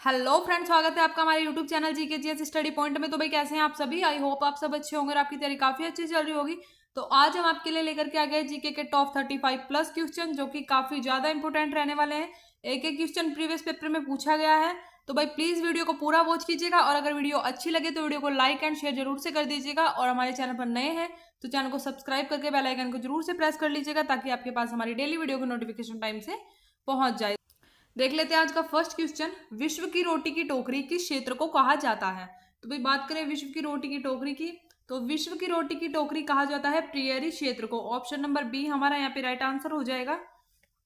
Hello friends, स्वागत है आपका हमारे यूट्यूब चैनल जी के जी एस स्टडी पॉइंट में। तो भाई कैसे हैं आप सभी। आई होप आप सब अच्छे होंगे और आपकी तैयारी काफी अच्छी चल रही होगी। तो आज हम आपके लिए लेकर के आ गए जीके के टॉप 35 प्लस क्वेश्चन, जो कि काफी ज्यादा इंपॉर्टेंट रहने वाले हैं। एक एक क्वेश्चन प्रीवियस पेपर में पूछा गया है। तो भाई प्लीज वीडियो को पूरा वॉच कीजिएगा और अगर वीडियो अच्छी लगे तो वीडियो को लाइक एंड शेयर जरूर से कर दीजिएगा और हमारे चैनल पर नए हैं तो चैनल को सब्सक्राइब करके बेल आइकन को जरूर से प्रेस कर लीजिएगा ताकि आपके पास हमारी डेली वीडियो की नोटिफिकेशन टाइम से पहुंच जाए। देख लेते हैं आज का फर्स्ट क्वेश्चन। विश्व की रोटी की टोकरी किस क्षेत्र को कहा जाता है। तो भाई बात करें विश्व की रोटी की टोकरी की, तो विश्व की रोटी की टोकरी कहा जाता है प्रियरी क्षेत्र को। ऑप्शन नंबर बी हमारा यहाँ पे राइट आंसर हो जाएगा।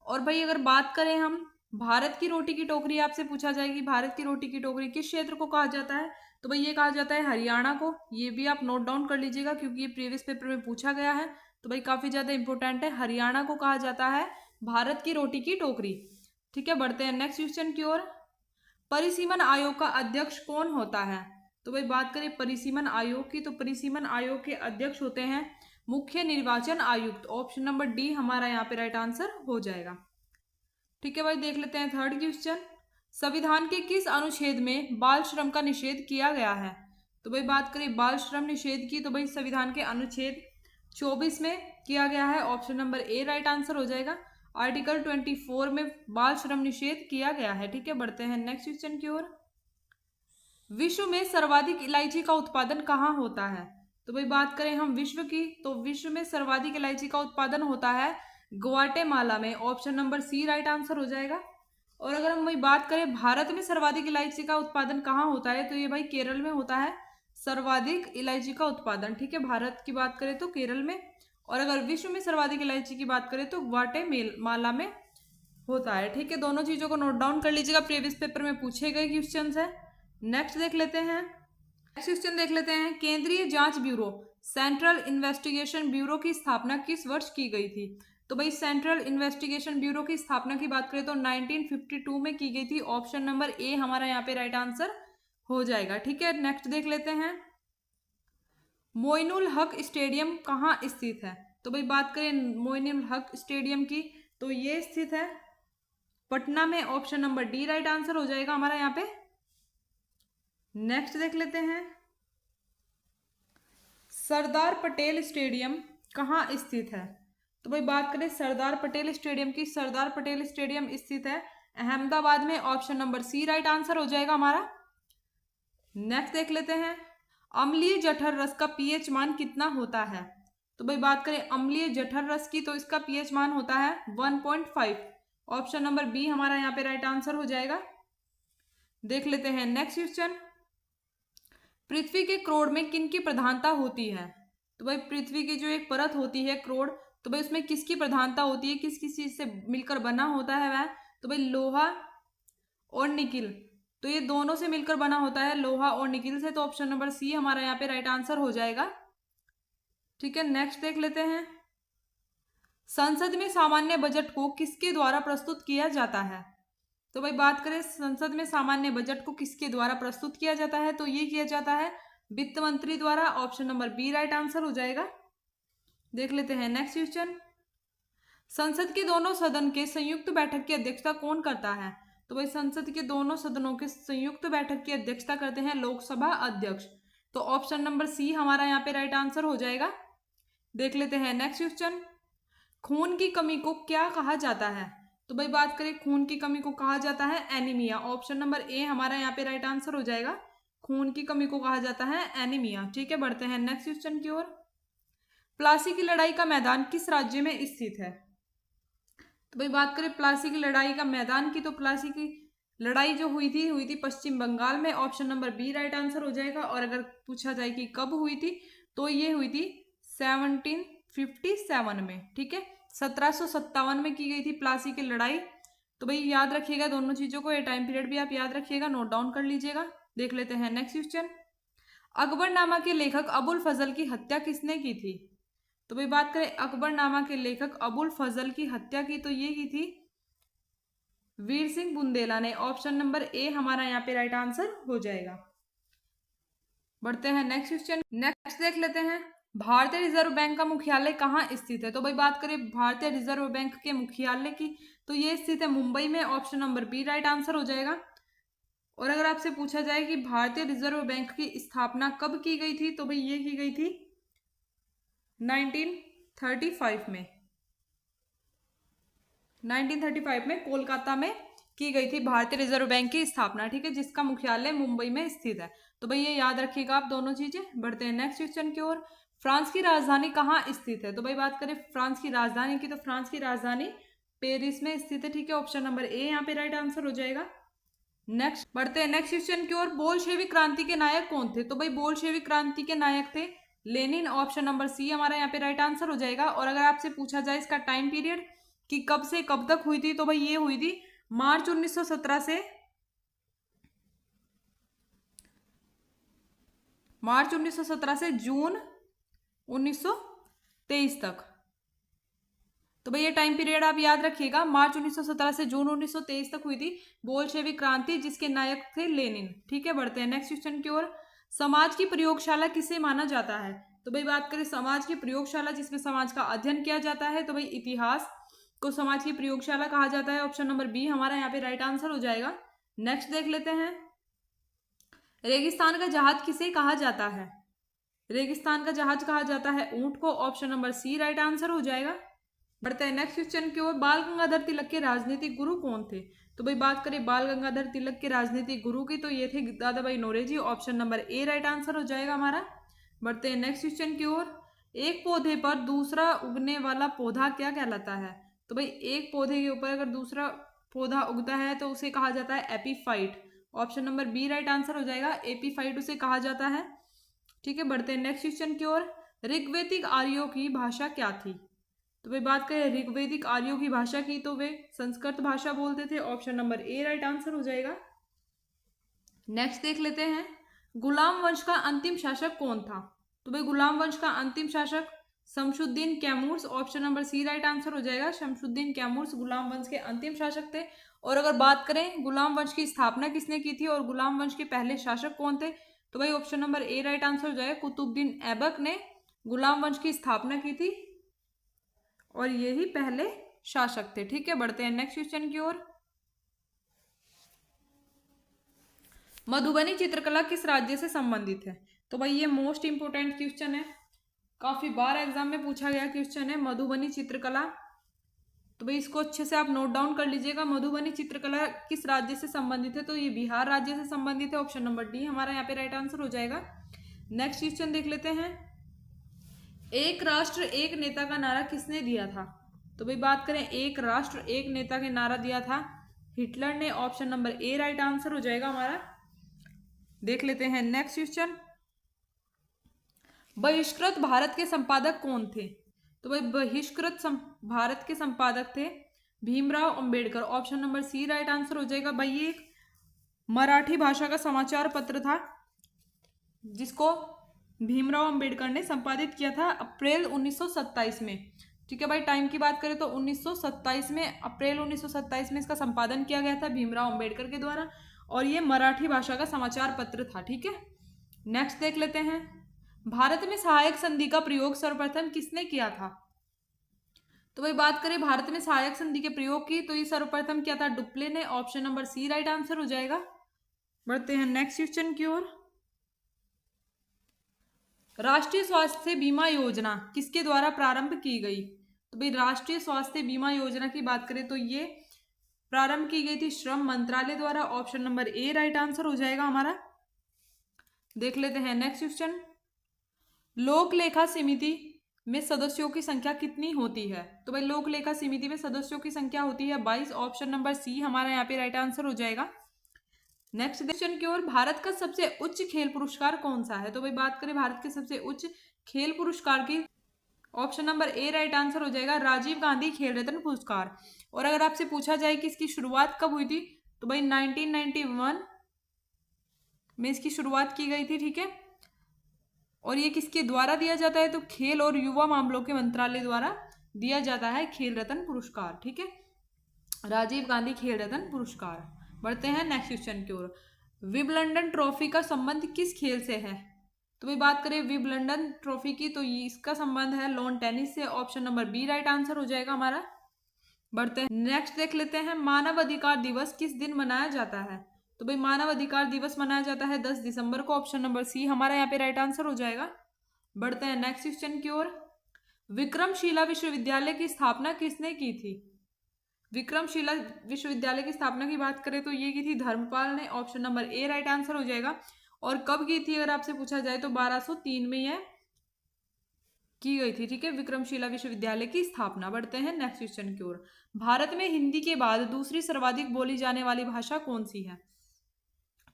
और भाई अगर बात करें हम भारत की रोटी की टोकरी, आपसे पूछा जाएगी भारत की रोटी की टोकरी किस क्षेत्र को कहा जाता है, तो भाई ये कहा जाता है हरियाणा को। ये भी आप नोट डाउन कर लीजिएगा क्योंकि ये प्रीवियस पेपर में पूछा गया है। तो भाई काफी ज्यादा इंपॉर्टेंट है, हरियाणा को कहा जाता है भारत की रोटी की टोकरी। ठीक है, बढ़ते हैं नेक्स्ट क्वेश्चन की ओर। परिसीमन आयोग का अध्यक्ष कौन होता है। तो भाई बात करें परिसीमन आयोग की, तो परिसीमन आयोग के अध्यक्ष होते हैं मुख्य निर्वाचन आयुक्त। ऑप्शन नंबर डी हमारा यहाँ पे राइट आंसर हो जाएगा। ठीक है भाई, देख लेते हैं थर्ड क्वेश्चन। संविधान के किस अनुच्छेद में बाल श्रम का निषेध किया गया है। तो भाई बात करें बाल श्रम निषेध की, तो भाई संविधान के अनुच्छेद 24 में किया गया है। Option number A right answer हो जाएगा। आर्टिकल 24 में बाल श्रम निषेध किया गया है। ठीक है, बढ़ते हैं नेक्स्ट क्वेश्चन की ओर। विश्व में सर्वाधिक इलायची का उत्पादन कहाँ होता है। तो भाई बात करें हम विश्व की, तो विश्व में सर्वाधिक इलायची का उत्पादन होता है ग्वाटेमाला में। Option number C right answer हो जाएगा। और अगर हम भाई बात करें भारत में सर्वाधिक इलायची का उत्पादन कहाँ होता है, तो ये भाई केरल में होता है सर्वाधिक इलायची का उत्पादन। ठीक है, भारत की बात करें तो केरल में, और अगर विश्व में सर्वाधिक इलायची की बात करें तो ग्वाटेमाला में होता है। ठीक है, दोनों चीजों को नोट डाउन कर लीजिएगा, प्रीवियस पेपर में पूछे गए क्वेश्चन है। नेक्स्ट देख लेते हैं, नेक्स्ट क्वेश्चन देख लेते हैं। केंद्रीय जांच ब्यूरो सेंट्रल इन्वेस्टिगेशन ब्यूरो की स्थापना किस वर्ष की गई थी। तो भाई सेंट्रल इन्वेस्टिगेशन ब्यूरो की स्थापना की बात करें तो 1952 में की गई थी। ऑप्शन नंबर ए हमारा यहाँ पे राइट आंसर हो जाएगा। ठीक है, नेक्स्ट देख लेते हैं। मोइनुल हक स्टेडियम कहाँ स्थित है। तो भाई बात करें मोइनुल हक स्टेडियम की, तो ये स्थित है पटना में। Option number D right answer हो जाएगा हमारा यहाँ पे। नेक्स्ट देख लेते हैं। सरदार पटेल स्टेडियम कहाँ स्थित है। तो भाई बात करें सरदार पटेल स्टेडियम की, सरदार पटेल स्टेडियम स्थित है अहमदाबाद में। Option number C right answer हो जाएगा हमारा। नेक्स्ट देख लेते हैं। अम्लीय जठर रस का पीएच मान कितना होता है। तो भाई बात करें अम्लीय जठर रस की, तो इसका पीएच मान होता है 1.5। ऑप्शन नंबर बी हमारा यहाँ पे राइट आंसर हो जाएगा। देख लेते हैं नेक्स्ट क्वेश्चन। पृथ्वी के क्रोड़ में किन की प्रधानता होती है। तो भाई पृथ्वी की जो एक परत होती है क्रोड़, तो भाई उसमें किसकी प्रधानता होती है, किस किस चीज से मिलकर बना होता है वह। तो भाई लोहा और निकिल, तो ये दोनों से मिलकर बना होता है, लोहा और निकिल से। तो ऑप्शन नंबर सी हमारा यहाँ पे राइट आंसर हो जाएगा। ठीक है, नेक्स्ट देख लेते हैं। संसद में सामान्य बजट को किसके द्वारा प्रस्तुत किया जाता है। तो भाई बात करें संसद में सामान्य बजट को किसके द्वारा प्रस्तुत किया जाता है, तो ये किया जाता है वित्त मंत्री द्वारा। Option number B right answer हो जाएगा। देख लेते हैं नेक्स्ट क्वेश्चन। संसद के दोनों सदन के संयुक्त बैठक की अध्यक्षता कौन करता है। तो भाई संसद के दोनों सदनों के संयुक्त बैठक की अध्यक्षता करते हैं लोकसभा अध्यक्ष। तो ऑप्शन नंबर सी हमारा यहाँ पे राइट आंसर हो जाएगा। देख लेते हैं नेक्स्ट क्वेश्चन। खून की कमी को क्या कहा जाता है। तो भाई बात करें खून की कमी को कहा जाता है एनीमिया। ऑप्शन नंबर ए हमारा यहाँ पे राइट आंसर हो जाएगा। खून की कमी को कहा जाता है एनीमिया। ठीक है, बढ़ते हैं नेक्स्ट क्वेश्चन की ओर। प्लासी की लड़ाई का मैदान किस राज्य में स्थित है। तो भाई बात करें प्लासी की लड़ाई का मैदान की, तो प्लासी की लड़ाई जो हुई थी पश्चिम बंगाल में। Option number B right answer हो जाएगा। और अगर पूछा जाए कि कब हुई थी, तो ये हुई थी 1757 में। ठीक है, 1757 में की गई थी प्लासी की लड़ाई। तो भाई याद रखिएगा दोनों चीजों को, ये टाइम पीरियड भी आप याद रखिएगा, नोट डाउन कर लीजिएगा। देख लेते हैं नेक्स्ट क्वेश्चन। अकबरनामा के लेखक अबुल फजल की हत्या किसने की थी। तो भाई बात करें अकबरनामा के लेखक अबुल फजल की हत्या की, तो ये की थी वीर सिंह बुंदेला ने। ऑप्शन नंबर ए हमारा यहाँ पे राइट आंसर हो जाएगा। बढ़ते हैं नेक्स्ट क्वेश्चन। नेक्स्ट देख लेते हैं। भारतीय रिजर्व बैंक का मुख्यालय कहाँ स्थित है। तो भाई बात करें भारतीय रिजर्व बैंक के मुख्यालय की, तो ये स्थित है मुंबई में। Option number B right answer हो जाएगा। और अगर आपसे पूछा जाए कि भारतीय रिजर्व बैंक की स्थापना कब की गई थी, तो भाई ये की गई थी 1935 में। 1935 में कोलकाता में की गई थी भारतीय रिजर्व बैंक की स्थापना, ठीक है, जिसका मुख्यालय मुंबई में स्थित है। तो भाई ये याद रखिएगा आप दोनों चीजें। बढ़ते हैं नेक्स्ट क्वेश्चन की ओर। फ्रांस की राजधानी कहाँ स्थित है? तो भाई बात करें फ्रांस की राजधानी की, तो फ्रांस की राजधानी पेरिस में स्थित है, ठीक है। ऑप्शन नंबर ए यहाँ पे राइट आंसर हो जाएगा। नेक्स्ट बढ़ते हैं नेक्स्ट क्वेश्चन की ओर। बोल्शेविक क्रांति के नायक कौन थे? तो भाई बोल्शेविक क्रांति के नायक थे लेनिन। ऑप्शन नंबर सी हमारा यहाँ पे राइट आंसर हो जाएगा। और अगर आपसे पूछा जाए इसका टाइम पीरियड कि कब से कब तक हुई थी, तो भाई ये हुई थी मार्च 1917 से जून 1923 तक। तो भाई ये टाइम पीरियड आप याद रखिएगा, मार्च 1917 से जून 1923 तक हुई थी बोल्शेविक क्रांति, जिसके नायक थे लेनिन, ठीक है। बढ़ते हैं नेक्स्ट क्वेश्चन की ओर। समाज की प्रयोगशाला किसे माना जाता है? तो भाई बात करें समाज की प्रयोगशाला जिसमें समाज का अध्ययन किया जाता है, तो भाई इतिहास को समाज की प्रयोगशाला कहा जाता है। ऑप्शन नंबर बी हमारा यहाँ पे राइट आंसर हो जाएगा। नेक्स्ट देख लेते हैं। रेगिस्तान का जहाज किसे कहा जाता है? रेगिस्तान का जहाज कहा जाता है ऊंट को। Option number C right answer हो जाएगा। बढ़ते हैं नेक्स्ट क्वेश्चन की ओर। बाल गंगाधर तिलक के राजनीतिक गुरु कौन थे? तो भाई बात करें बाल गंगाधर तिलक के राजनीतिक गुरु की, तो ये थे Dadabhai Naoroji. Option number A right answer हो जाएगा हमारा। बढ़ते हैं नेक्स्ट क्वेश्चन की ओर। एक पौधे पर दूसरा उगने वाला पौधा क्या कहलाता है? तो भाई एक पौधे के ऊपर अगर दूसरा पौधा उगता है तो उसे कहा जाता है epiphyte. Option number B right answer हो जाएगा। एपीफाइट उसे कहा जाता है, ठीक है। बढ़ते हैं नेक्स्ट क्वेश्चन की ओर। ऋग्वैदिक आर्यों की भाषा क्या थी? तो भाई बात करें ऋग्वैदिक आर्यों की भाषा की, तो वे संस्कृत भाषा बोलते थे। Option number A right answer हो जाएगा। नेक्स्ट देख लेते हैं। गुलाम वंश का अंतिम शासक कौन था? तो भाई गुलाम वंश का अंतिम शासक Shamsuddin Kaimurs. Option number C right answer हो जाएगा। शमशुद्दीन कैमूर्स गुलाम वंश के अंतिम शासक थे। और अगर बात करें गुलाम वंश की स्थापना किसने की थी और गुलाम वंश के पहले शासक कौन थे, तो भाई option number A right answer हो जाएगा। कुतुबुद्दीन ऐबक ने गुलाम वंश की स्थापना की थी और यही पहले शासक थे, ठीक है। बढ़ते हैं नेक्स्ट क्वेश्चन की ओर। मधुबनी चित्रकला किस राज्य से संबंधित है? तो भाई ये मोस्ट इंपोर्टेंट क्वेश्चन है, काफी बार एग्जाम में पूछा गया क्वेश्चन है मधुबनी चित्रकला। तो भाई इसको अच्छे से आप नोट डाउन कर लीजिएगा। मधुबनी चित्रकला किस राज्य से संबंधित है? तो ये बिहार राज्य से संबंधित है। ऑप्शन नंबर डी हमारा यहाँ पे राइट आंसर हो जाएगा। नेक्स्ट क्वेश्चन देख लेते हैं। एक राष्ट्र एक नेता का नारा किसने दिया था? तो भाई बात करें एक राष्ट्र एक नेता के नारा दिया था हिटलर ने। Option number A right answer हो जाएगा हमारा। देख लेते हैं नेक्स्ट क्वेश्चन। बहिष्कृत भारत के संपादक कौन थे? तो भाई बहिष्कृत भारत के संपादक थे Bhimrao Ambedkar. Option number C right answer हो जाएगा। भाई ये एक मराठी भाषा का समाचार पत्र था जिसको भीमराव अंबेडकर ने संपादित किया था अप्रैल 1927 में, ठीक है। भाई टाइम की बात करें तो 1927 में, अप्रैल 1927 में इसका संपादन किया गया था भीमराव अंबेडकर के द्वारा और ये मराठी भाषा का समाचार पत्र था, ठीक है। नेक्स्ट देख लेते हैं। भारत में सहायक संधि का प्रयोग सर्वप्रथम किसने किया था? तो भाई बात करें भारत में सहायक संधि के प्रयोग की, तो ये सर्वप्रथम किया था डुप्ले ने। Option number C right answer हो जाएगा। बढ़ते हैं नेक्स्ट क्वेश्चन की ओर। राष्ट्रीय स्वास्थ्य बीमा योजना किसके द्वारा प्रारंभ की गई? तो भाई राष्ट्रीय स्वास्थ्य बीमा योजना की बात करें तो ये प्रारंभ की गई थी श्रम मंत्रालय द्वारा। Option number A right answer हो जाएगा हमारा। देख लेते हैं नेक्स्ट क्वेश्चन। लोक लेखा समिति में सदस्यों की संख्या कितनी होती है? तो भाई लोक लेखा समिति में सदस्यों की संख्या होती है 22। ऑप्शन नंबर सी हमारा यहाँ पे राइट आंसर हो जाएगा। नेक्स्ट क्वेश्चन की ओर। भारत का सबसे उच्च खेल पुरस्कार कौन सा है? तो भाई बात करें भारत के सबसे उच्च खेल पुरस्कार की, option number A right answer हो जाएगा। राजीव गांधी खेल रत्न पुरस्कार। और अगर आपसे पूछा जाए कि इसकी शुरुआत कब हुई थी, तो भाई 1991 में इसकी शुरुआत की गई थी, ठीक है। और ये किसके द्वारा दिया जाता है? तो खेल और युवा मामलों के मंत्रालय द्वारा दिया जाता है खेल रत्न पुरस्कार, ठीक है। राजीव गांधी खेल रत्न पुरस्कार। बढ़ते हैं नेक्स्ट क्वेश्चन की ओर। विंबलडन ट्रॉफी का संबंध किस खेल से है? तो भाई बात करें विंबलडन ट्रॉफी की, तो ये इसका संबंध है लॉन टेनिस से। Option number B right answer हो जाएगा हमारा। बढ़ते हैं नेक्स्ट देख लेते हैं। मानव अधिकार दिवस किस दिन मनाया जाता है? तो भाई मानव अधिकार दिवस मनाया जाता है 10 दिसंबर को। ऑप्शन नंबर सी हमारा यहाँ पे राइट आंसर हो जाएगा। बढ़ते हैं नेक्स्ट क्वेश्चन की ओर। विक्रमशिला विश्वविद्यालय की स्थापना किसने की थी? विक्रमशिला विश्वविद्यालय की स्थापना की बात करें तो ये की थी धर्मपाल ने। Option number A right answer हो जाएगा। और कब की थी अगर आपसे पूछा जाए तो 1203 में यह की गई थी। ठीक है, विक्रमशिला विश्वविद्यालय की स्थापना। बढ़ते हैं नेक्स्ट क्वेश्चन की ओर। भारत में हिंदी के बाद दूसरी सर्वाधिक बोली जाने वाली भाषा कौन सी है?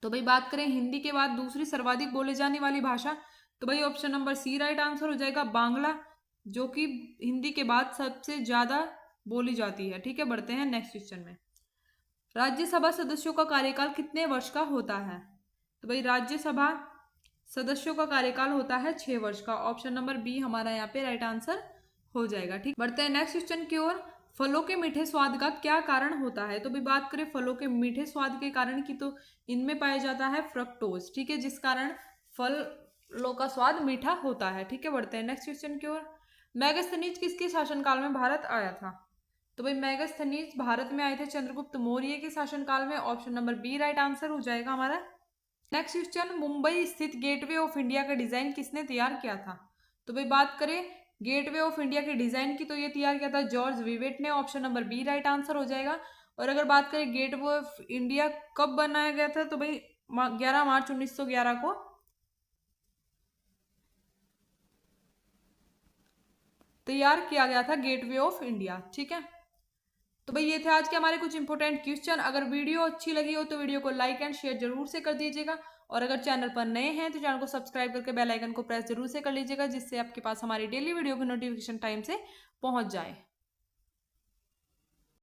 तो भाई बात करें हिंदी के बाद दूसरी सर्वाधिक बोले जाने वाली भाषा, तो भाई option number C right answer हो जाएगा, बांग्ला, जो कि हिंदी के बाद सबसे ज्यादा बोली जाती है। ठीक है, बढ़ते हैं नेक्स्ट क्वेश्चन में। राज्यसभा सदस्यों का कार्यकाल कितने वर्ष का होता है? तो भाई राज्यसभा सदस्यों का कार्यकाल होता है 6 वर्ष का। ऑप्शन नंबर बी हमारा यहाँ पे राइट आंसर हो जाएगा। ठीक, बढ़ते हैं नेक्स्ट क्वेश्चन की ओर। फलों के मीठे स्वाद का क्या कारण होता है? तो भी बात करें फलों के मीठे स्वाद के कारण की, तो इनमें पाया जाता है फ्रक्टोज। ठीक है, जिस कारण फलों का स्वाद मीठा होता है। ठीक है, बढ़ते हैं नेक्स्ट क्वेश्चन की ओर। मैगस्थनीज किसके शासनकाल में भारत आया था? तो भाई मैगस्थनीज भारत में आए थे चंद्रगुप्त मौर्य के शासनकाल में। Option number B right answer हो जाएगा हमारा। Next question. मुंबई स्थित गेटवे ऑफ इंडिया का डिजाइन किसने तैयार किया था? तो भाई बात करें गेटवे ऑफ इंडिया के डिजाइन की, तो ये तैयार किया था जॉर्ज विवेट ने। Option number B right answer हो जाएगा। और अगर बात करें गेटवे ऑफ इंडिया कब बनाया गया था, तो भाई 11 मार्च 1911 को तैयार किया गया था गेटवे ऑफ इंडिया। ठीक है, तो भाई ये थे आज के हमारे कुछ इंपॉर्टेंट क्वेश्चन। अगर वीडियो अच्छी लगी हो तो वीडियो को लाइक एंड शेयर जरूर से कर दीजिएगा। और अगर चैनल पर नए हैं तो चैनल को सब्सक्राइब करके बेल आइकन को प्रेस जरूर से कर लीजिएगा, जिससे आपके पास हमारी डेली वीडियो की नोटिफिकेशन टाइम से पहुंच जाए।